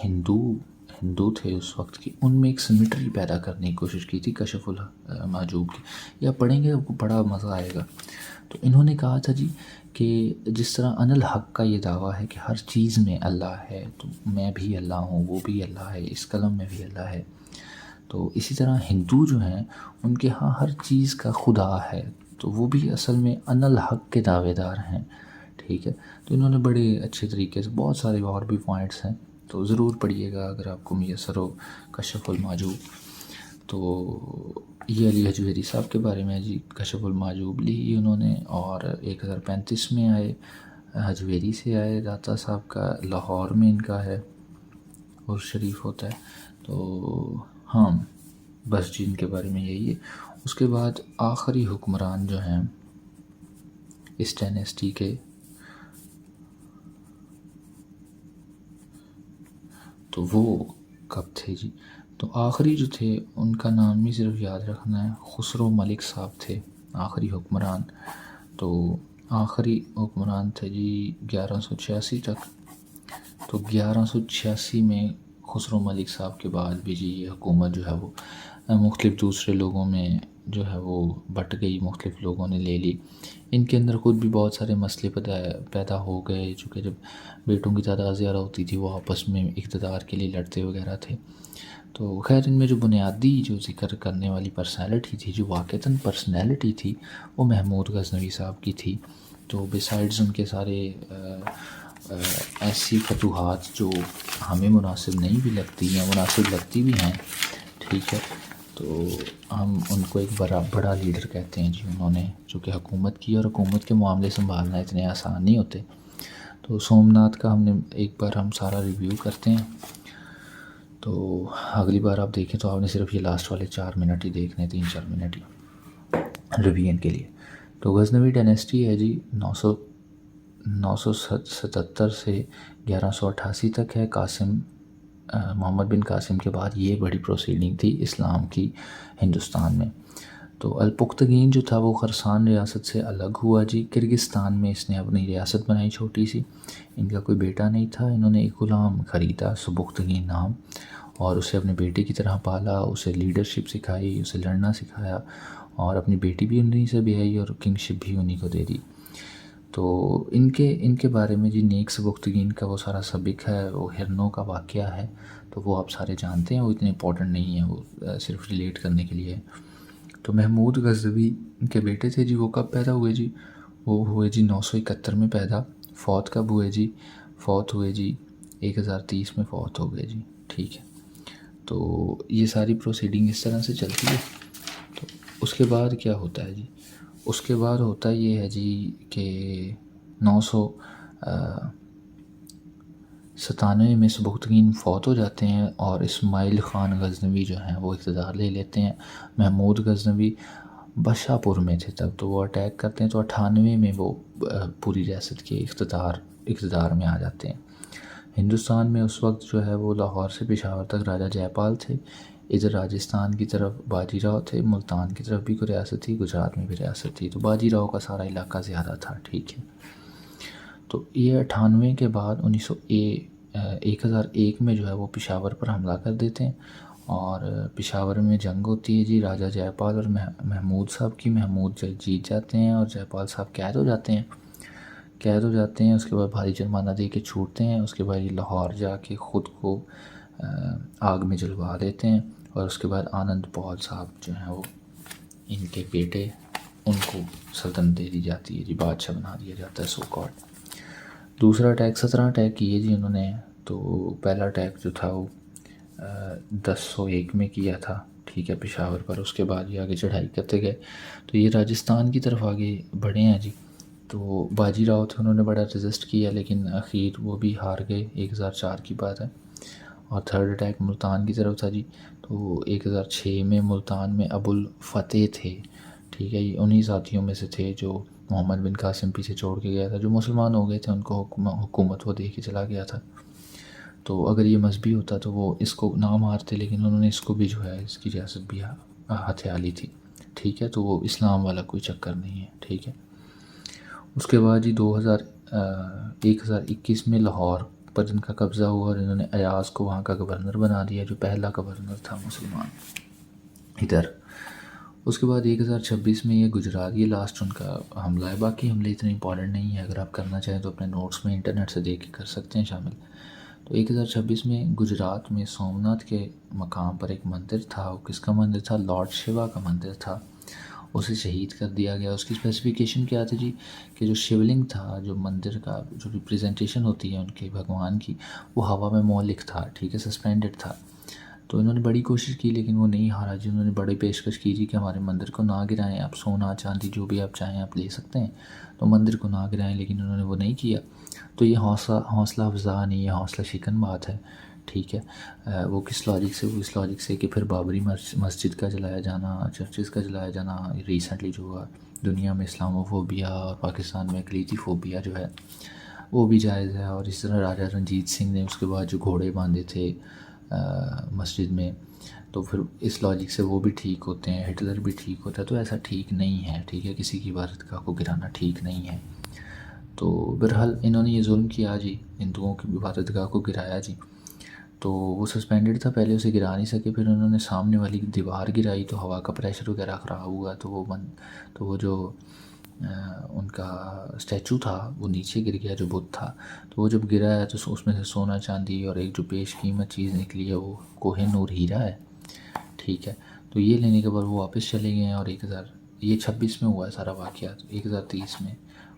ہندو تھے اس وقت کی، ان میں ایک سمیٹری پیدا کرنے کی کوشش کی تھی کشف المحجوب کی۔ یا پڑھیں گے آپ کو بڑا مزہ آئے گا۔ تو انہوں نے کہا تھا جی کہ جس طرح ان الحق کا یہ دعویٰ ہے کہ ہر چیز میں اللہ ہے، تو میں بھی اللہ ہوں، وہ بھی اللہ ہے، اس قلم میں بھی اللہ ہے، تو اسی طرح ہندو جو ہیں ان کے ہاں ہر چیز کا خدا ہے، تو وہ بھی اصل میں ان الحق کے دعوے دار ہیں، ٹھیک ہے۔ تو انہوں نے بڑے اچھے طریقے سے، بہت سارے اور بھی پوائنٹس ہیں، تو ضرور پڑھیے گا اگر آپ کو میسر ہو کشف المحجوب۔ تو یہ علی حجویری صاحب کے بارے میں جی، کشف المحجوب لی انہوں نے، اور 1035 میں آئے، حجویری سے آئے۔ داتا صاحب کا لاہور میں ان کا ہے، اور شریف ہوتا ہے۔ تو ہاں بس جی ان کے بارے میں یہی ہے۔ اس کے بعد آخری حکمران جو ہیں اس ڈائنیسٹی کے، تو وہ کب تھے جی؟ تو آخری جو تھے ان کا نام ہی صرف یاد رکھنا ہے، خسرو ملک صاحب تھے آخری حکمران۔ تو آخری حکمران تھے جی 1186 تک۔ تو 1186 میں خسرو ملک صاحب کے بعد بھی جی یہ حکومت جو ہے وہ مختلف دوسرے لوگوں میں جو ہے وہ بٹ گئی، مختلف لوگوں نے لے لی۔ ان کے اندر خود بھی بہت سارے مسئلے پیدا ہو گئے، چونکہ جب بیٹوں کی تعداد زیادہ ہوتی تھی وہ آپس میں اقتدار کے لیے لڑتے وغیرہ تھے۔ تو خیر ان میں جو بنیادی جو ذکر کرنے والی پرسنالٹی تھی، جو واقعتاً پرسنالٹی تھی، وہ محمود غزنوی صاحب کی تھی۔ تو بیسائڈز ان کے سارے ایسی فتوحات جو ہمیں مناسب نہیں بھی لگتی ہیں، مناسب لگتی بھی ہیں، ٹھیک ہے، تو ہم ان کو ایک بڑا لیڈر کہتے ہیں جی، انہوں نے جو کہ حکومت کی، اور حکومت کے معاملے سنبھالنا اتنے آسان نہیں ہوتے۔ تو سومناتھ کا ہم نے ایک بار ہم سارا ریویو کرتے ہیں، تو اگلی بار آپ دیکھیں تو آپ نے صرف یہ لاسٹ والے 4 منٹ ہی دیکھنے، 3-4 منٹ ہی ریویژن کے لیے۔ تو غزنوی ڈائنیسٹی ہے جی 977 سے 1188 تک ہے۔ محمد بن قاسم کے بعد یہ بڑی پروسیڈنگ تھی اسلام کی ہندوستان میں۔ تو الپختگین جو تھا وہ خراسان ریاست سے الگ ہوا جی، کرگستان میں اس نے اپنی ریاست بنائی چھوٹی سی۔ ان کا کوئی بیٹا نہیں تھا، انہوں نے ایک غلام خریدا سبکتگین نام، اور اسے اپنے بیٹے کی طرح پالا، اسے لیڈرشپ سکھائی، اسے لڑنا سکھایا، اور اپنی بیٹی بھی انہیں سے بیائی اور کنگ شپ بھی انہیں کو دے دی۔ تو ان کے بارے میں جی نیک سبکتگین کا وہ سارا سبق ہے، وہ ہرنوں کا واقعہ ہے، تو وہ آپ سارے جانتے ہیں، وہ اتنے امپورٹنٹ نہیں ہے، وہ صرف ریلیٹ کرنے کے لیے۔ تو محمود غزنوی کے بیٹے تھے جی، وہ کب پیدا ہوئے جی؟ وہ ہوئے جی 971 میں پیدا۔ فوت کب ہوئے جی؟ فوت ہوئے جی 1030 میں فوت ہو گئے جی، ٹھیک ہے۔ تو یہ ساری پروسیڈنگ اس طرح سے چلتی ہے۔ تو اس کے بعد کیا ہوتا ہے جی؟ اس کے بعد ہوتا یہ ہے جی کہ 997 میں سبکتگین فوت ہو جاتے ہیں، اور اسماعیل خان غزنوی جو ہیں وہ اقتدار لے لیتے ہیں۔ محمود غزنوی بشا پور میں تھے تب، تو وہ اٹیک کرتے ہیں، تو 98 میں وہ پوری ریاست کے اقتدار میں آ جاتے ہیں۔ ہندوستان میں اس وقت جو ہے وہ لاہور سے پشاور تک راجہ جے پال تھے، ادھر راجستھان کی طرف باجی راؤ تھے، ملتان کی طرف بھی کوئی ریاست تھی، گجرات میں بھی ریاست تھی، تو باجی راؤ کا سارا علاقہ زیادہ تھا، ٹھیک ہے۔ تو یہ 98 کے بعد 1001 میں جو ہے وہ پشاور پر حملہ کر دیتے ہیں، اور پشاور میں جنگ ہوتی ہے جی راجہ جے پال اور محمود صاحب کی۔ محمود جیت جاتے ہیں، اور جے پال صاحب قید ہو جاتے ہیں۔ اس کے بعد بھاری جرمانہ دے کے چھوٹتے ہیں۔ اس کے بعد یہ لاہور جا کے خود کو آگ میں جلوا دیتے ہیں، اور اس کے بعد آنند پال صاحب جو ہیں وہ ان کے بیٹے ان کو سلطنت دے دی جاتی ہے جی، بادشاہ بنا دیا جاتا ہے سو کالڈ۔ دوسرا اٹیک 17 اٹیک کیے جی انہوں نے، تو پہلا اٹیک جو تھا وہ 1001 میں کیا تھا، ٹھیک ہے، پشاور پر۔ اس کے بعد یہ آگے چڑھائی کرتے گئے، تو یہ راجستھان کی طرف آگے بڑھے ہیں جی۔ تو باجی راؤ تھے، انہوں نے بڑا رزسٹ کیا لیکن اخیر وہ بھی ہار گئے، 1004 کی بات ہے۔ اور تھرڈ اٹیک ملتان کی طرف تھا جی، تو 1006 میں ملتان میں ابو الفتح تھے، ٹھیک ہے، یہ انہی ساتھیوں میں سے تھے جو محمد بن قاسم پیچھے چھوڑ کے گیا تھا، جو مسلمان ہو گئے تھے، ان کو حکومت وہ دے کے چلا گیا تھا۔ تو اگر یہ مذہبی ہوتا تو وہ اس کو نہ مارتے، لیکن انہوں نے اس کو بھی جو ہے اس کی ریاست بھی ہتھیا لی تھی، ٹھیک ہے، تو وہ اسلام والا کوئی چکر نہیں ہے، ٹھیک ہے۔ اس کے بعد جی 1021 میں لاہور پر ان کا قبضہ ہوا اور انہوں نے ایاز کو وہاں کا گورنر بنا دیا، جو پہلا گورنر تھا مسلمان ادھر۔ اس کے بعد 1026 میں یہ گجرات، یہ لاسٹ ان کا حملہ ہے، باقی حملے اتنے امپورٹنٹ نہیں ہے، اگر آپ کرنا چاہیں تو اپنے نوٹس میں انٹرنیٹ سے دیکھ کے کر سکتے ہیں شامل۔ تو 1026 میں گجرات میں سومناتھ کے مقام پر ایک مندر تھا، وہ کس کا مندر تھا؟ لارڈ شیوا کا مندر تھا، اسے شہید کر دیا گیا۔ اس کی اسپیسیفیکیشن کیا تھی جی، کہ جو شیولنگ تھا، جو مندر کا جو ریپریزنٹیشن ہوتی ہے ان کے بھگوان کی، وہ ہوا میں مولک تھا، ٹھیک ہے، سسپینڈڈ تھا۔ تو انہوں نے بڑی کوشش کی لیکن وہ نہیں ہارا جی، انہوں نے بڑی پیشکش کی جی کہ ہمارے مندر کو نہ گرائیں، آپ سونا چاندی جو بھی آپ چاہیں آپ لے سکتے ہیں، تو مندر کو نہ گرائیں، لیکن انہوں نے وہ نہیں کیا۔ تو یہ حوصلہ افزا نہیں، یہ حوصلہ شکن بات ہے، ٹھیک ہے۔ وہ کس لاجک سے؟ وہ اس لاجک سے کہ پھر بابری مسجد کا جلایا جانا، چرچز کا جلایا جانا، ریسنٹلی جو ہوا دنیا میں اسلامو فوبیا اور پاکستان میں اقلیتی فوبیا جو ہے وہ بھی جائز ہے۔ اور اس طرح راجہ رنجیت سنگھ نے اس کے بعد جو گھوڑے باندھے تھے مسجد میں، تو پھر اس لاجک سے وہ بھی ٹھیک ہوتے ہیں، ہٹلر بھی ٹھیک ہوتا ہے، تو ایسا ٹھیک نہیں ہے، ٹھیک ہے، کسی کی عبادت گاہ کو گرانا ٹھیک نہیں ہے۔ تو بہرحال انہوں نے یہ ظلم کیا جی، ہندوؤں کی عبادت گاہ کو گرایا جی، تو وہ سسپینڈڈ تھا، پہلے اسے گرا نہیں سکے، پھر انہوں نے سامنے والی دیوار گرائی تو ہوا کا پریشر وغیرہ خراب ہوا، تو وہ جو ان کا اسٹیچو تھا وہ نیچے گر گیا، جو بت تھا، تو وہ جب گرا ہے تو اس میں سے سونا چاندی اور ایک جو پیش قیمت چیز نکلی ہے وہ کوہ نور ہیرا ہے، ٹھیک ہے۔ تو یہ لینے کے بعد وہ واپس چلے گئے ہیں، اور 1026 میں ہوا ہے سارا واقعہ، 1030 میں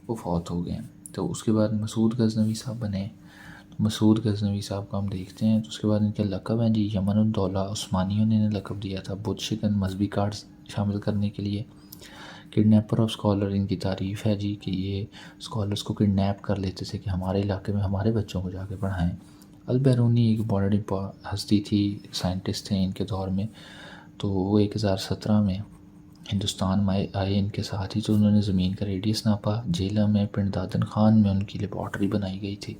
وہ فوت ہو گئے ہیں۔ تو اس کے بعد مسعود غزنوی صاحب بنے، مسعود غزنوی صاحب کو ہم دیکھتے ہیں۔ تو اس کے بعد ان کے لقب ہیں جی یمن الدولہ، عثمانیوں نے انہیں لقب دیا تھا، بدھ شکن مذہبی کارڈز شامل کرنے کے لیے۔ کڈنیپر آف اسکالر ان کی تعریف ہے جی، کہ یہ اسکالرس کو کڈنیپ کر لیتے تھے کہ ہمارے علاقے میں ہمارے بچوں کو جا کے پڑھائیں۔ البیرونی ایک بڑی ہستی تھی، سائنٹسٹ تھے ان کے دور میں، تو وہ 1017 میں ہندوستان میں آئے ان کے ساتھ ہی، تو انہوں نے زمین کا ریڈیس ناپا، جیلا میں پنڈ دادن خان میں ان کی لیبارٹری بنائی گئی تھی،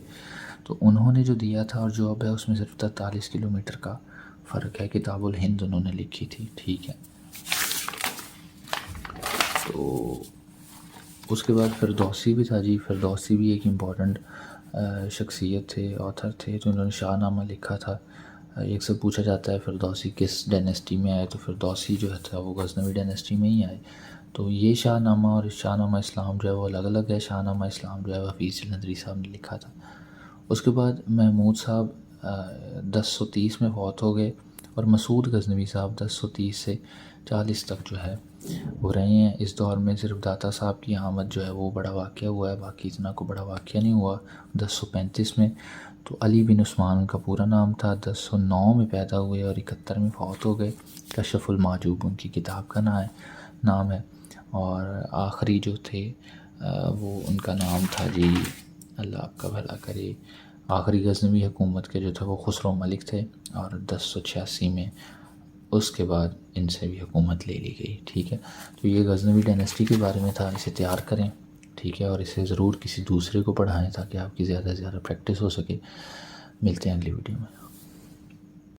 تو انہوں نے جو دیا تھا اور جو اب ہے اس میں صرف 43 کلومیٹر کا فرق ہے۔ کتاب الہند انہوں نے لکھی تھی، ٹھیک ہے۔ تو اس کے بعد فردوسی بھی تھا جی، فردوسی بھی ایک امپورٹنٹ شخصیت تھے، آتھر تھے، تو انہوں نے شاہ نامہ لکھا تھا۔ ایک سے پوچھا جاتا ہے فردوسی کس ڈائنیسٹی میں آئے، تو فردوسی جو تھا وہ غزنوی ڈائنیسٹی میں ہی آئے۔ تو یہ شاہ نامہ اور شاہ نامہ اسلام جو ہے وہ الگ الگ ہے، شاہ نامہ اسلام جو ہے وہ حفیظ جلندری صاحب نے لکھا تھا۔ اس کے بعد محمود صاحب 1030 میں فوت ہو گئے، اور مسعود غزنوی صاحب 1030 سے 40 تک جو ہے وہ رہے ہیں۔ اس دور میں صرف داتا صاحب کی آمد جو ہے وہ بڑا واقعہ ہوا ہے، باقی اتنا کو بڑا واقعہ نہیں ہوا 1035 میں۔ تو علی بن عثمان ان کا پورا نام تھا، 1009 میں پیدا ہوئے اور 71 میں فوت ہو گئے۔ کشف المحجوب ان کی کتاب کا نام ہے۔ اور آخری جو تھے وہ ان کا نام تھا جی، اللہ آپ کا بھلا کرے، آخری غزنوی حکومت کے جو تھے وہ خسرو ملک تھے، اور 1086 میں اس کے بعد ان سے بھی حکومت لے لی گئی، ٹھیک ہے۔ تو یہ غزنوی ڈائنیسٹی کے بارے میں تھا، اسے تیار کریں، ٹھیک ہے، اور اسے ضرور کسی دوسرے کو پڑھائیں تاکہ آپ کی زیادہ سے زیادہ پریکٹس ہو سکے۔ ملتے ہیں اگلی ویڈیو میں۔